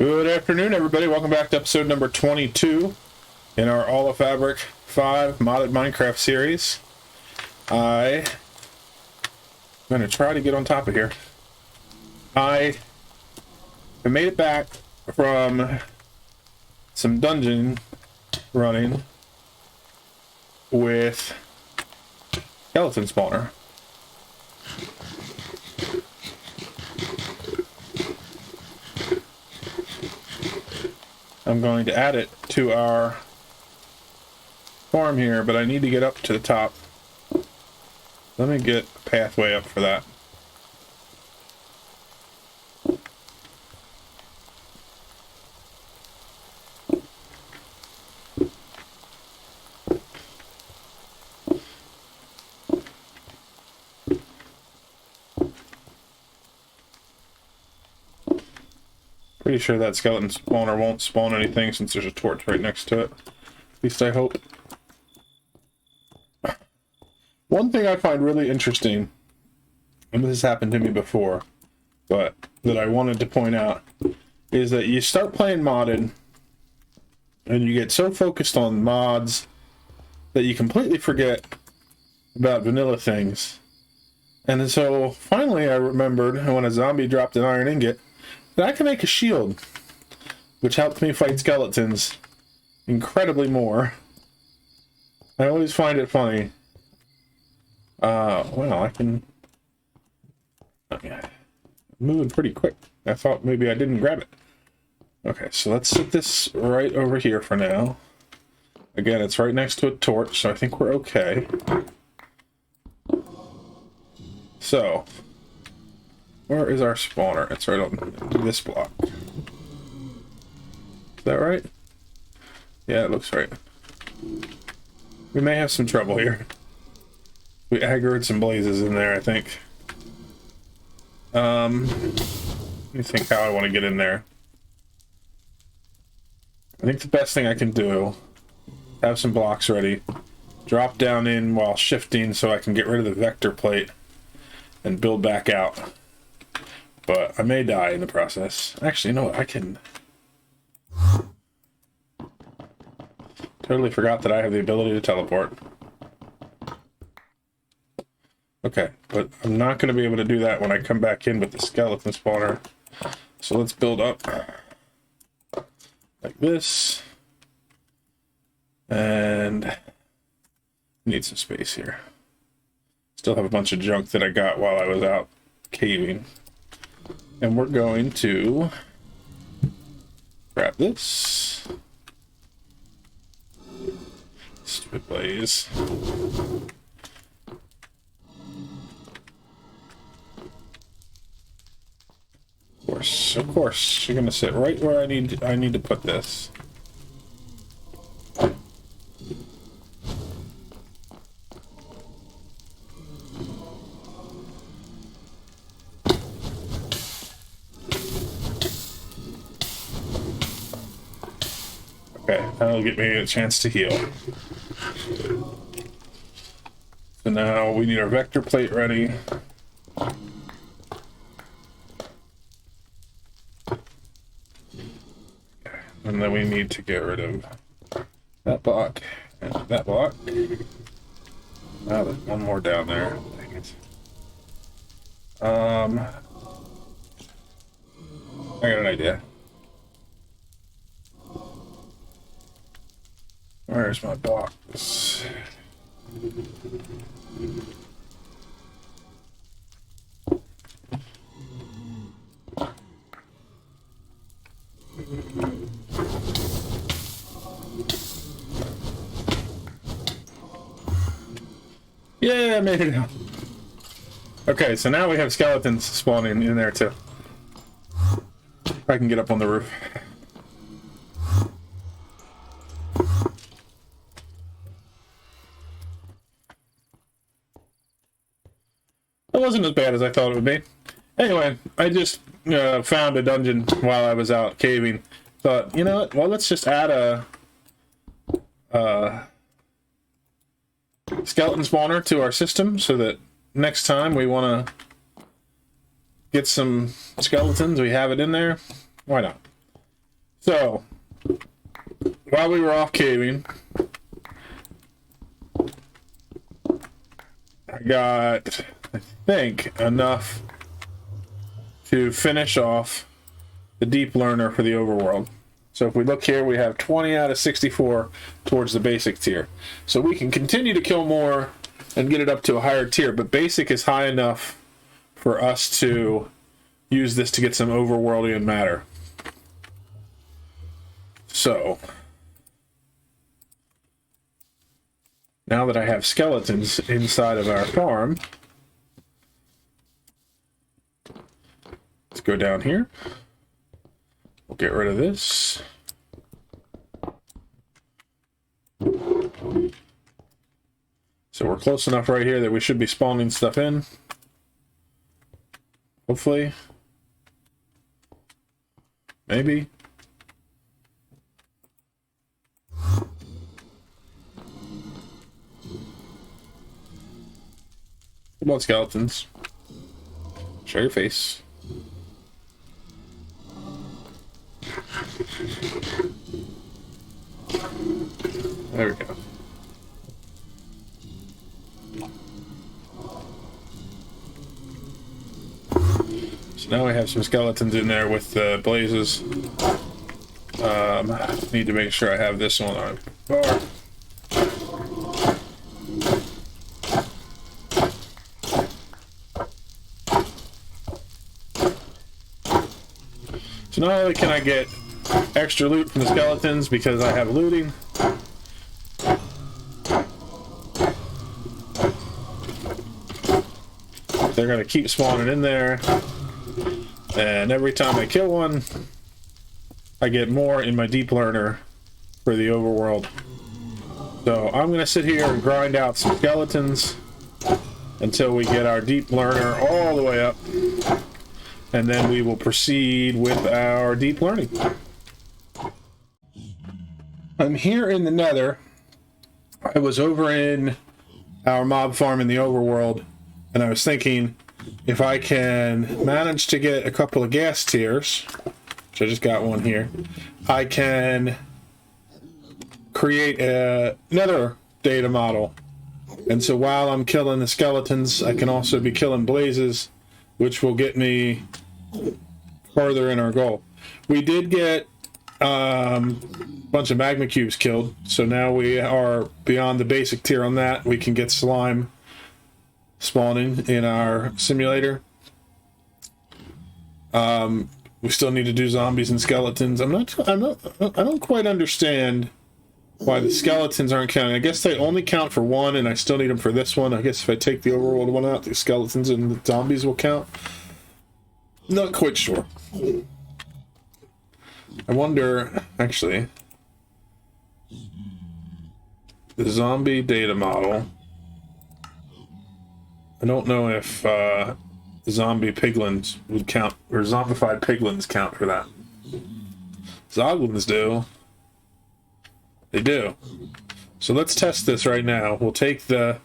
Good afternoon, everybody. Welcome back to episode number 22 in our All of Fabric 5 modded Minecraft series. I'm going to try to get on top of here. I made it back from some dungeon running with skeleton spawner. I'm going to add it to our farm here, but I need to get up to the top. Let me get a pathway up for that. Pretty sure that skeleton spawner won't spawn anything since there's a torch right next to it. At least I hope. One thing I find really interesting, and this has happened to me before, but that I wanted to point out, is that you start playing modded, and you get so focused on mods that you completely forget about vanilla things. And so finally I remembered when a zombie dropped an iron ingot, that I can make a shield, which helped me fight skeletons incredibly more. I always find it funny. Well, I can... Okay. Moving pretty quick. I thought maybe I didn't grab it. Okay, so let's set this right over here for now. Again, it's right next to a torch, so I think we're okay. So... where is our spawner? It's right on this block. Is that right? Yeah, it looks right. We may have some trouble here. We aggroed some blazes in there, I think. Let me think how I want to get in there. I think the best thing I can do, have some blocks ready, drop down in while shifting so I can get rid of the vector plate and build back out. But I may die in the process. Actually, you know what? I can... Totally forgot that I have the ability to teleport. Okay, but I'm not going to be able to do that when I come back in with the skeleton spawner. So let's build up like this. And need some space here. Still have a bunch of junk that I got while I was out caving. And we're going to grab this. Stupid blaze. Of course, you're gonna sit right where I need to put this. Okay, that'll get me a chance to heal. So now we need our vector plate ready. Okay, and then we need to get rid of that block and that block. Now there's one more down there. Dang it. I got an idea. Where's my blocks? Yeah, I made it out. Okay, so now we have skeletons spawning in there too. I can get up on the roof. It wasn't as bad as I thought it would be. Anyway, I just found a dungeon while I was out caving. Thought, you know what? Well, let's just add a skeleton spawner to our system so that next time we want to get some skeletons, we have it in there. Why not? So, while we were off caving, I got, I think, enough to finish off the deep learner for the overworld. So if we look here, we have 20 out of 64 towards the basic tier. So we can continue to kill more and get it up to a higher tier, but basic is high enough for us to use this to get some overworldian matter. So now that I have skeletons inside of our farm, let's go down here. We'll get rid of this. So we're close enough right here that we should be spawning stuff in. Hopefully. Maybe. Come on, skeletons. Show your face. There we go. So now we have some skeletons in there with blazes. Need to make sure I have this one on bar. So not only can I get extra loot from the skeletons because I have looting, they're going to keep spawning in there, and every time I kill one, I get more in my deep learner for the overworld. So I'm going to sit here and grind out some skeletons until we get our deep learner all the way up, and then we will proceed with our deep learning. I'm here in the Nether. I was over in our mob farm in the overworld, and I was thinking if I can manage to get a couple of gas tiers, which I just got one here, I can create a nether data model. And so while I'm killing the skeletons, I can also be killing blazes, which will get me further in our goal. We did get a bunch of magma cubes killed, so now we are beyond the basic tier on that. We can get slime spawning in our simulator. We still need to do zombies and skeletons. I don't quite understand why the skeletons aren't counting. I guess they only count for one, and I still need them for this one. I guess if I take the overworld one out, the skeletons and the zombies will count. Not quite sure. I wonder, actually, the zombie data model. I don't know if zombie piglins would count, or zombified piglins count for that. Zoglins do. They do. So let's test this right now. We'll take the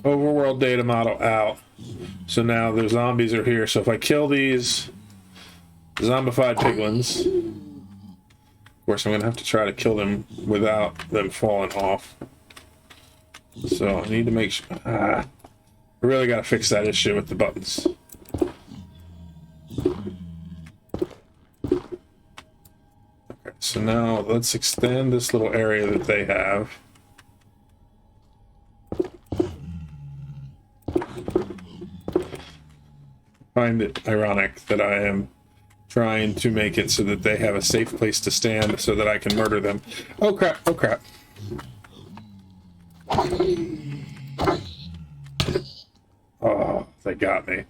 overworld data model out. So now the zombies are here. So if I kill these zombified piglins, of course I'm going to have to try to kill them without them falling off. So I need to make sure... I really got to fix that issue with the buttons. Okay, so now let's extend this little area that they have. Find it ironic that I am trying to make it so that they have a safe place to stand so that I can murder them. Oh crap, oh crap. Oh, they got me.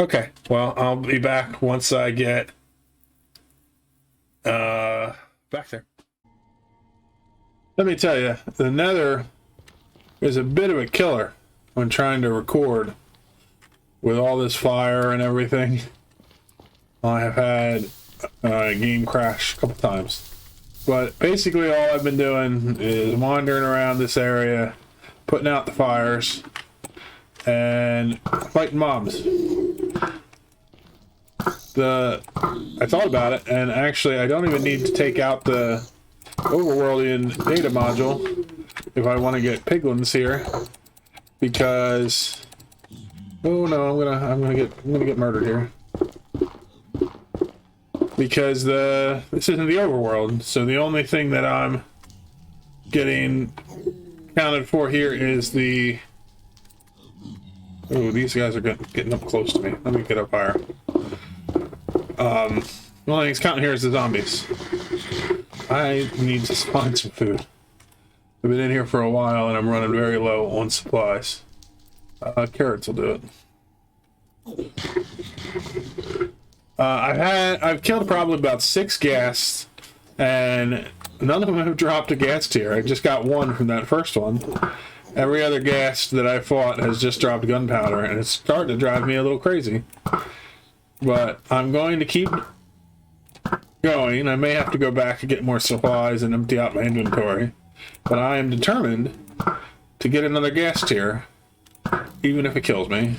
Okay, well, I'll be back once I get back there. Let me tell you, the Nether is a bit of a killer when trying to record with all this fire and everything. I have had a game crash a couple times. But basically all I've been doing is wandering around this area, putting out the fires, and fighting mobs. I thought about it, and actually I don't even need to take out the overworldian data module if I want to get piglins here, because oh no, I'm gonna get murdered here, because this isn't the overworld. So the only thing that I'm getting counted for here is the. Oh, these guys are getting up close to me. Let me get up higher. The only thing it's counting here is the zombies. I need to find some food. I've been in here for a while and I'm running very low on supplies. Carrots will do it. I've killed probably about 6 ghasts, and none of them have dropped a ghast tier. I just got one from that first one. Every other ghast that I fought has just dropped gunpowder, and it's starting to drive me a little crazy. But I'm going to keep going. I may have to go back and get more supplies and empty out my inventory. But I am determined to get another ghast tier, even if it kills me.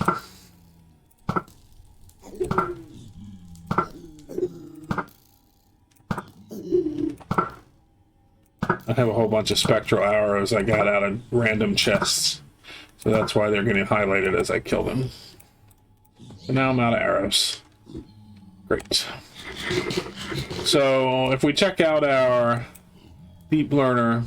I have a whole bunch of spectral arrows I got out of random chests. So that's why they're getting highlighted as I kill them. So now I'm out of arrows. Great. So if we check out our deep learner,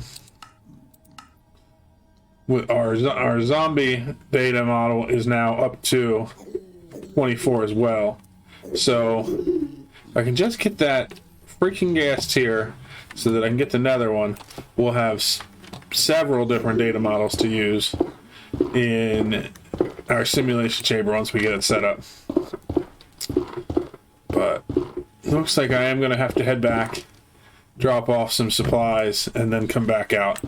with our zombie data model is now up to 24 as well. So I can just get that freaking ghast here so that I can get the nether one. We'll have several different data models to use in our simulation chamber once we get it set up. But it looks like I am going to have to head back, drop off some supplies, and then come back out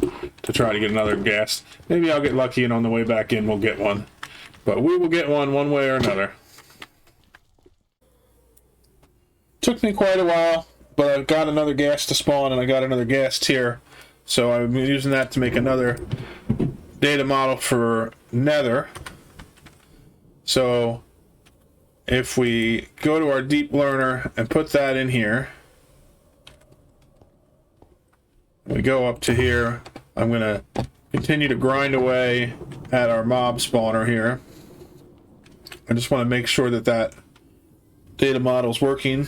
to try to get another ghast. Maybe I'll get lucky and on the way back in we'll get one. But we will get one way or another. Took me quite a while, but I got another ghast to spawn and I got another ghast here. So I'm using that to make another data model for nether. So if we go to our deep learner and put that in here, we go up to here, I'm going to continue to grind away at our mob spawner here. I just want to make sure that that data model is working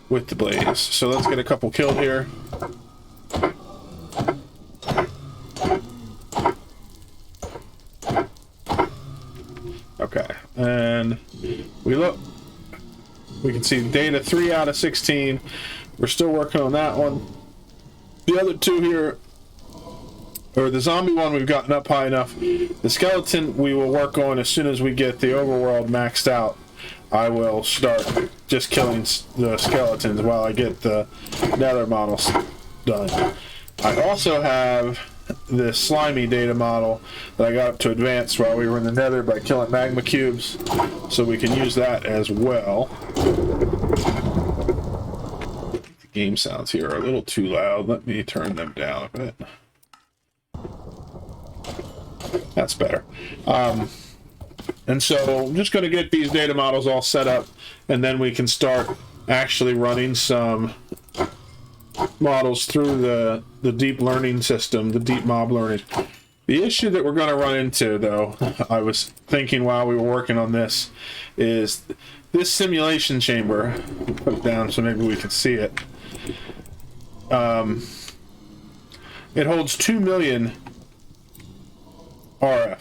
with the blaze. So let's get a couple killed here. Okay, and we look. We can see data 3 out of 16. We're still working on that one. The other two here, or the zombie one, we've gotten up high enough. The skeleton we will work on as soon as we get the overworld maxed out. I will start just killing the skeletons while I get the nether models done. I also have this slimy data model that I got up to advanced while we were in the nether by killing magma cubes, so we can use that as well. The game sounds here are a little too loud. Let me turn them down a bit. That's better. And so I'm just going to get these data models all set up, and then we can start actually running some models through the deep learning system, the deep mob learning. The issue that we're going to run into, though, I was thinking while we were working on this, is this simulation chamber. Put it down so maybe we can see it. It holds 2 million RF.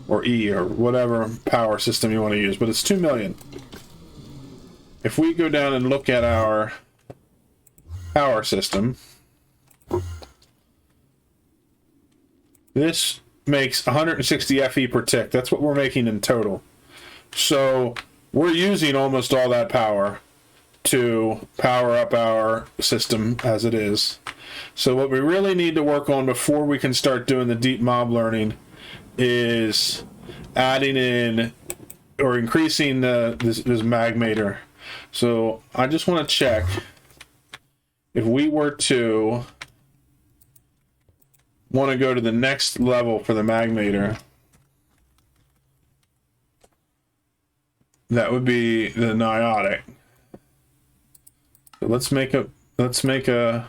Or E, or whatever power system you want to use, but it's 2 million. If we go down and look at our power system, this makes 160 FE per tick. That's what we're making in total. So we're using almost all that power to power up our system as it is. So what we really need to work on before we can start doing the deep mob learning is adding in or increasing this magmator. So I just want to check if we were to want to go to the next level for the magmator. that would be the niotic. So let's make a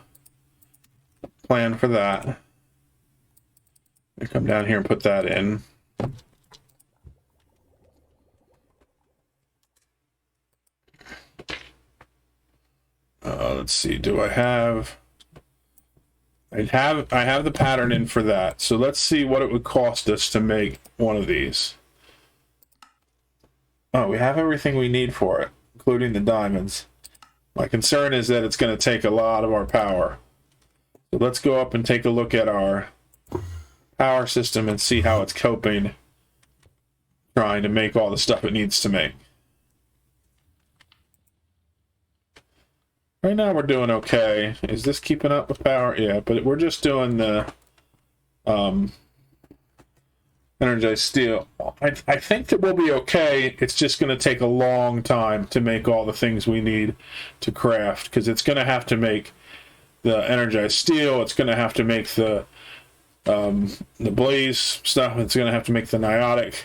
plan for that. I come down here and put that in. Let's see. Do I have? I have the pattern in for that. So let's see what it would cost us to make one of these. Oh, we have everything we need for it, including the diamonds. My concern is that it's going to take a lot of our power. So let's go up and take a look at our power system and see how it's coping, trying to make all the stuff it needs to make. Right now we're doing okay. Is this keeping up with power? Yeah, but we're just doing the energized steel. I think that we'll be okay. It's just going to take a long time to make all the things we need to craft, because it's going to have to make the energized steel. It's going to have to make the blaze stuff. It's going to have to make the niotic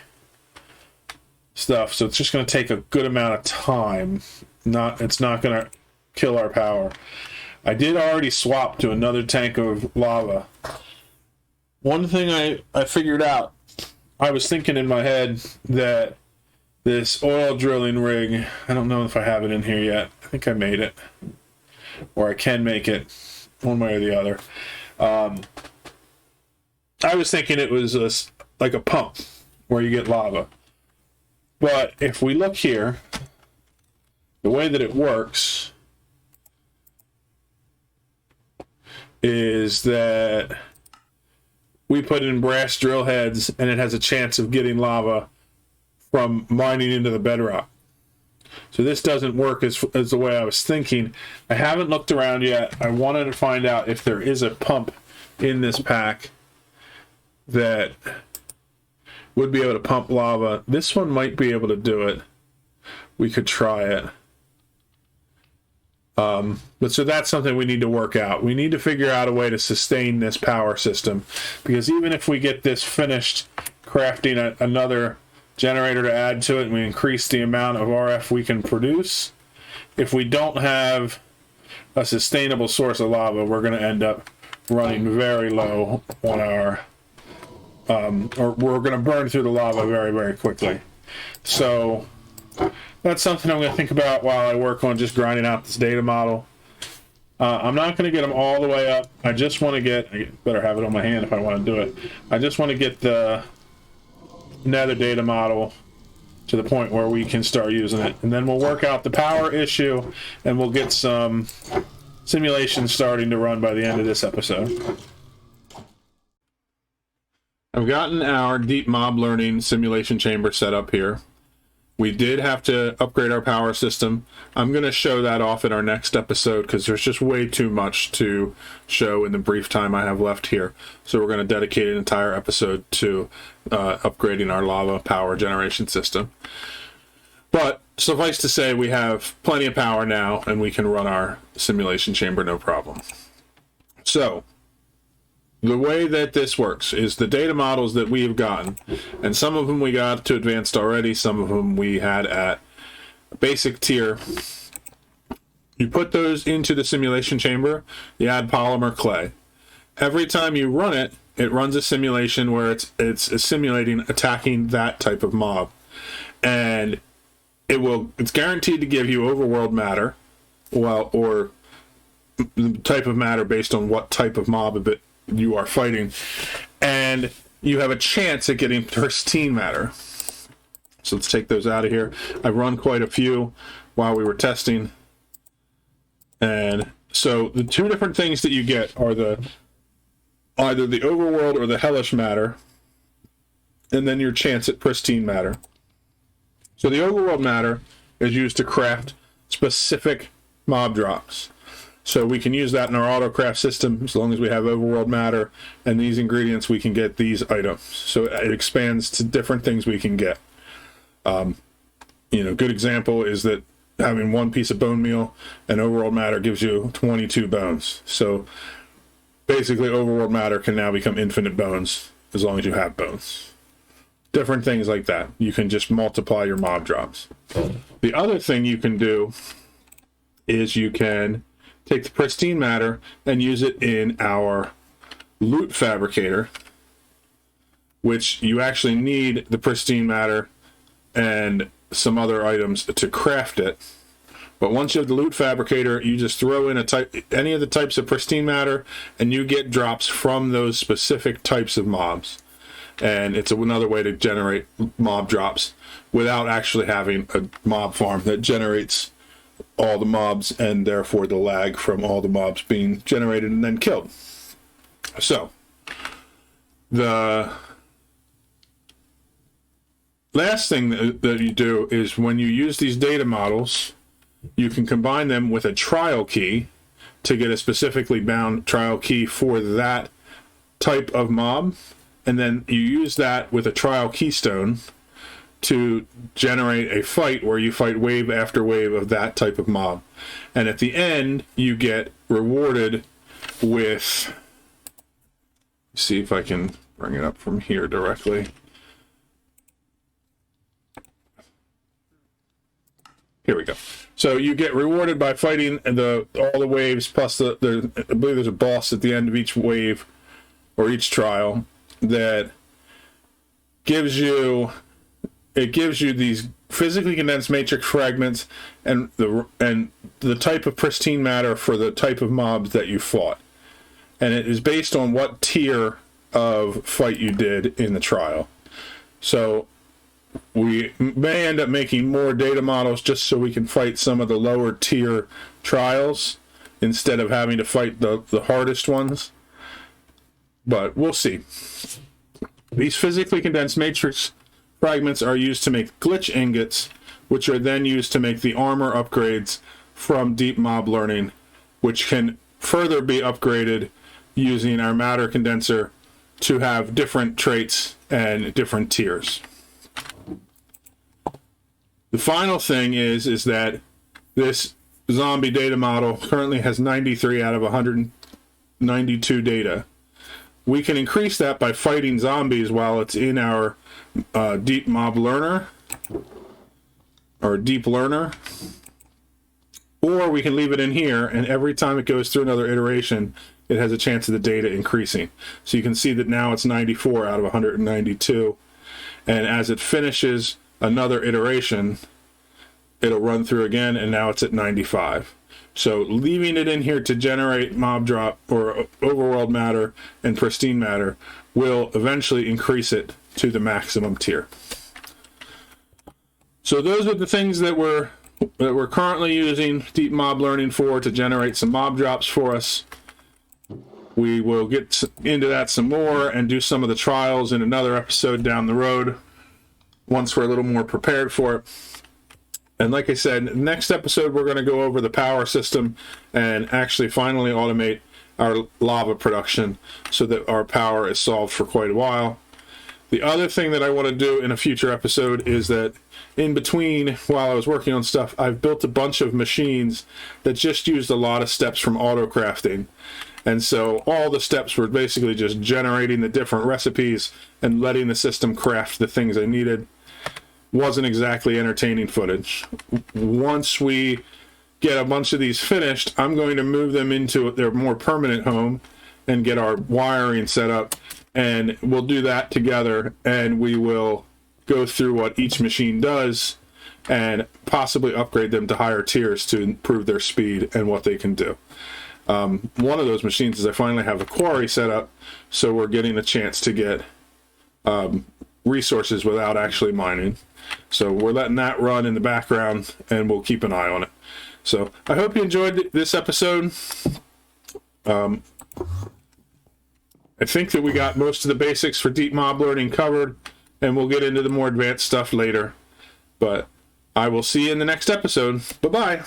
stuff. So it's just going to take a good amount of time. It's not going to kill our power. I did already swap to another tank of lava. One thing I figured out, I was thinking in my head that this oil drilling rig, I don't know if I have it in here yet. I think I made it, or I can make it one way or the other. I was thinking it was like a pump where you get lava. But if we look here, the way that it works is that we put in brass drill heads, and it has a chance of getting lava from mining into the bedrock. So this doesn't work as the way I was thinking. I haven't looked around yet. I wanted to find out if there is a pump in this pack that would be able to pump lava. This one might be able to do it. We could try it. But so that's something we need to work out. We need to figure out a way to sustain this power system, because even if we get this finished crafting another generator to add to it, and we increase the amount of RF we can produce, if we don't have a sustainable source of lava, we're going to end up running very low on our or we're going to burn through the lava very, very quickly. So that's something I'm going to think about while I work on just grinding out this data model. I'm not going to get them all the way up. I just want to I better have it on my hand if I want to do it. I just want to get the nether data model to the point where we can start using it. And then we'll work out the power issue, and we'll get some simulations starting to run by the end of this episode. I've gotten our deep mob learning simulation chamber set up here. We did have to upgrade our power system. I'm going to show that off in our next episode because there's just way too much to show in the brief time I have left here. So we're going to dedicate an entire episode to upgrading our lava power generation system. But suffice to say, we have plenty of power now, and we can run our simulation chamber no problem. So the way that this works is the data models that we have gotten, and some of them we got to advanced already, some of them we had at basic tier. You put those into the simulation chamber, you add polymer clay. Every time you run it, it runs a simulation where it's simulating attacking that type of mob. And it's guaranteed to give you overworld matter, or the type of matter based on what type of mob you are fighting, and you have a chance at getting pristine matter. So let's take those out of here. I've run quite a few while we were testing, and so the two different things that you get are either the overworld or the hellish matter, and then your chance at pristine matter. So the overworld matter is used to craft specific mob drops. So we can use that in our autocraft system as long as we have overworld matter and these ingredients, we can get these items. So it expands to different things we can get. Good example is that having one piece of bone meal and overworld matter gives you 22 bones. So basically overworld matter can now become infinite bones as long as you have bones. different things like that. You can just multiply your mob drops. The other thing you can do is you can take the pristine matter and use it in our loot fabricator, which you actually need the pristine matter and some other items to craft it. But once you have the loot fabricator, you just throw in any of the types of pristine matter, and you get drops from those specific types of mobs. And it's another way to generate mob drops without actually having a mob farm that generates all the mobs, and therefore the lag from all the mobs being generated and then killed. So, the last thing that you do is when you use these data models, you can combine them with a trial key to get a specifically bound trial key for that type of mob, and then you use that with a trial keystone to generate a fight where you fight wave after wave of that type of mob. And at the end, you get rewarded with, see if I can bring it up from here directly. Here we go. So you get rewarded by fighting all the waves, plus I believe there's a boss at the end of each wave or each trial that gives you these physically condensed matrix fragments and the type of pristine matter for the type of mobs that you fought. And it is based on what tier of fight you did in the trial. So we may end up making more data models just so we can fight some of the lower tier trials instead of having to fight the hardest ones. But we'll see. These physically condensed matrix fragments are used to make glitch ingots, which are then used to make the armor upgrades from deep mob learning, which can further be upgraded using our matter condenser to have different traits and different tiers. The final thing is that this zombie data model currently has 93 out of 192 data. We can increase that by fighting zombies while it's in our deep mob learner or deep learner, or we can leave it in here, and every time it goes through another iteration, it has a chance of the data increasing. So you can see that now it's 94 out of 192, and as it finishes another iteration, it'll run through again, and now it's at 95. So leaving it in here to generate mob drop or overworld matter and pristine matter will eventually increase it to the maximum tier. So those are the things that we're currently using deep mob learning for to generate some mob drops for us. We will get into that some more and do some of the trials in another episode down the road once we're a little more prepared for it. And like I said, next episode we're going to go over the power system and actually finally automate our lava production so that our power is solved for quite a while. The other thing that I want to do in a future episode is that in between, while I was working on stuff, I've built a bunch of machines that just used a lot of steps from auto crafting. And so all the steps were basically just generating the different recipes and letting the system craft the things I needed. Wasn't exactly entertaining footage. Once we get a bunch of these finished, I'm going to move them into their more permanent home and get our wiring set up, and we'll do that together, and we will go through what each machine does and possibly upgrade them to higher tiers to improve their speed and what they can do. One of those machines is I finally have a quarry set up, so we're getting a chance to get resources without actually mining. So we're letting that run in the background, and we'll keep an eye on it. So I hope you enjoyed this episode. I think that we got most of the basics for deep mob learning covered, and we'll get into the more advanced stuff later. But I will see you in the next episode. Bye-bye.